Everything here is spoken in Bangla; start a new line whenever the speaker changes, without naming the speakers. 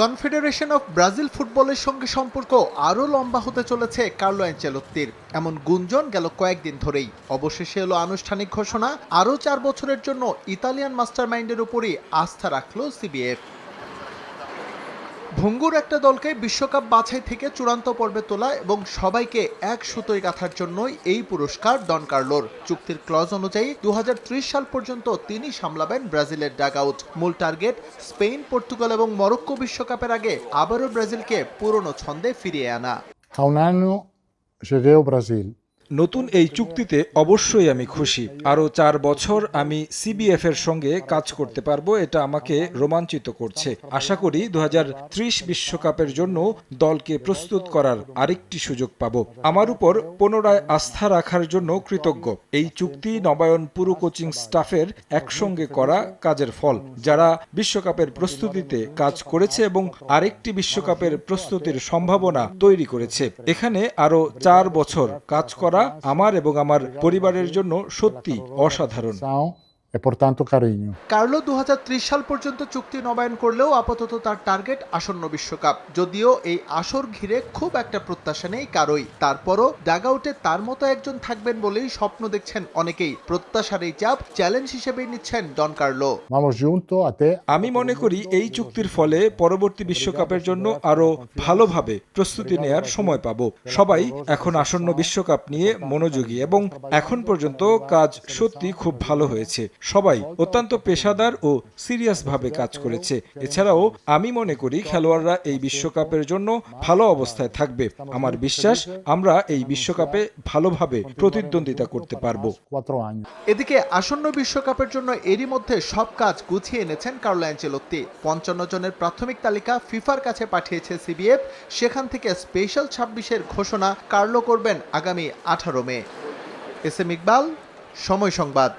কনফেডারেশন অফ ব্রাজিল ফুটবলের সঙ্গে সম্পর্ক আরও লম্বা হতে চলেছে কার্লো অ্যানচেলোত্তির, এমন গুঞ্জন গেল কয়েকদিন ধরেই। অবশেষে এলো আনুষ্ঠানিক ঘোষণা, আরও 4 বছরের জন্য ইতালিয়ান মাস্টারমাইন্ডের উপরই আস্থা রাখলো সিবিএফ। ভঙ্গুর একটা দলকে বিশ্বকাপ বাছাই থেকে চূড়ান্ত পর্বে তোলা এবং সবাইকে এক সুতোয় গাঁথার জন্যই এই পুরস্কার ডন কার্লোর। চুক্তির ক্লজ অনুযায়ী 2030 সাল পর্যন্ত তিনি সামলাবেন ব্রাজিলের ডাগআউট। মূল টার্গেট স্পেন, পর্তুগাল এবং মরক্কো বিশ্বকাপের আগে আবারও ব্রাজিলকে পুরনো ছন্দে ফিরিয়ে আনা।
A un año llegué ao Brasil.
নতুন এই চুক্তিতে অবশ্যই আমি খুশি। আরও 4 বছর আমি সিবিএফ এর সঙ্গে কাজ করতে পারবো, এটা আমাকে রোমাঞ্চিত করছে। আশা করি 2030 বিশ্বকাপের জন্য দলকে প্রস্তুত করার আরেকটি সুযোগ পাবো। আমার উপর পুনরায় আস্থা রাখার জন্য কৃতজ্ঞ। এই চুক্তি নবায়ন পুরো কোচিং স্টাফের একসঙ্গে করা কাজের ফল, যারা বিশ্বকাপের প্রস্তুতিতে কাজ করেছে এবং আরেকটি বিশ্বকাপের প্রস্তুতির সম্ভাবনা তৈরি করেছে। এখানে আরও 4 বছর কাজ করা আমার এবং আমার পরিবারের জন্য সত্যি অসাধারণ।
E portanto carinho.
কার্লো 2030 সাল পর্যন্ত চুক্তি নবায়ন করলেও আপাতত তার টার্গেট আসন্ন বিশ্বকাপ। যদিও এই আসর ঘিরে খুব একটা প্রত্যাশা নেই কারোই, তারপরও ডাগআউটে তার মতো একজন থাকবেন বলেই স্বপ্ন দেখছেন অনেকেই। প্রত্যাশার এই চাপ চ্যালেঞ্জ হিসেবেই নিচ্ছেন ডন কার্লো।
Vamos junto até.
আমি মনে করি এই চুক্তির ফলে পরবর্তী বিশ্বকাপের জন্য আরো ভালোভাবে প্রস্তুতি নেয়ার সময় পাব। সবাই এখন আসন্ন বিশ্বকাপ নিয়ে মনোযোগী এবং এখন পর্যন্ত কাজ সত্যি খুব ভালো হয়েছে। সবাই অত্যন্ত পেশাদার ও সিরিয়াসভাবে কাজ করেছে। এছাড়াও আমি মনে করি খেলোয়াড়রা এই বিশ্বকাপের জন্য ভালো অবস্থায় থাকবে। আমার বিশ্বাস আমরা এই বিশ্বকাপে ভালোভাবে প্রতিদ্বন্দ্বিতা করতে পারব।
4 años.
এদিকে আসন্ন বিশ্বকাপের জন্য এরই মধ্যে সব কাজ গুছিয়ে এনেছেন কার্লো অ্যানচেলোত্তি। 55 জনের প্রাথমিক তালিকা ফিফার কাছে পাঠিয়েছে সিবিএফ। সেখান থেকে স্পেশাল 26-এর ঘোষণা কার্লো করবেন আগামী 18 মে। এস এম ইকবাল, সময় সংবাদ।